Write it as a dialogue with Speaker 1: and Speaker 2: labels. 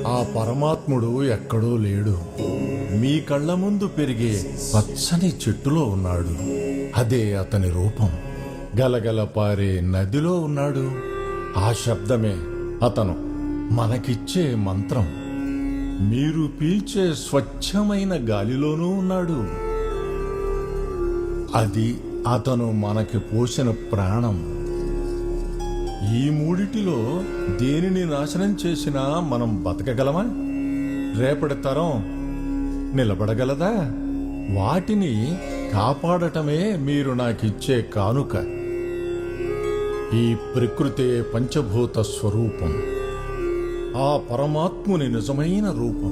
Speaker 1: ఆ పరమాత్ముడు ఎక్కడో లేడు, మీ కళ్ళ ముందు పెరిగే పచ్చని చెట్టులో ఉన్నాడు. అదే అతని రూపం. గలగల పారే నదిలో ఉన్నాడు. ఆ శబ్దమే అతను మనకిచ్చే మంత్రం. మీరు పీల్చే స్వచ్ఛమైన గాలిలోనూ ఉన్నాడు. అది అతను మనకి పోసిన ప్రాణం. ఈ మూడిటిలో దేనిని నాశనం చేసినా మనం బతకగలమా? రేపటి తరం నిలబడగలదా? వాటిని కాపాడటమే మీరు నాకిచ్చే కానుక. ఈ ప్రకృతే పంచభూత స్వరూపం, ఆ పరమాత్ముని నిజమైన రూపం.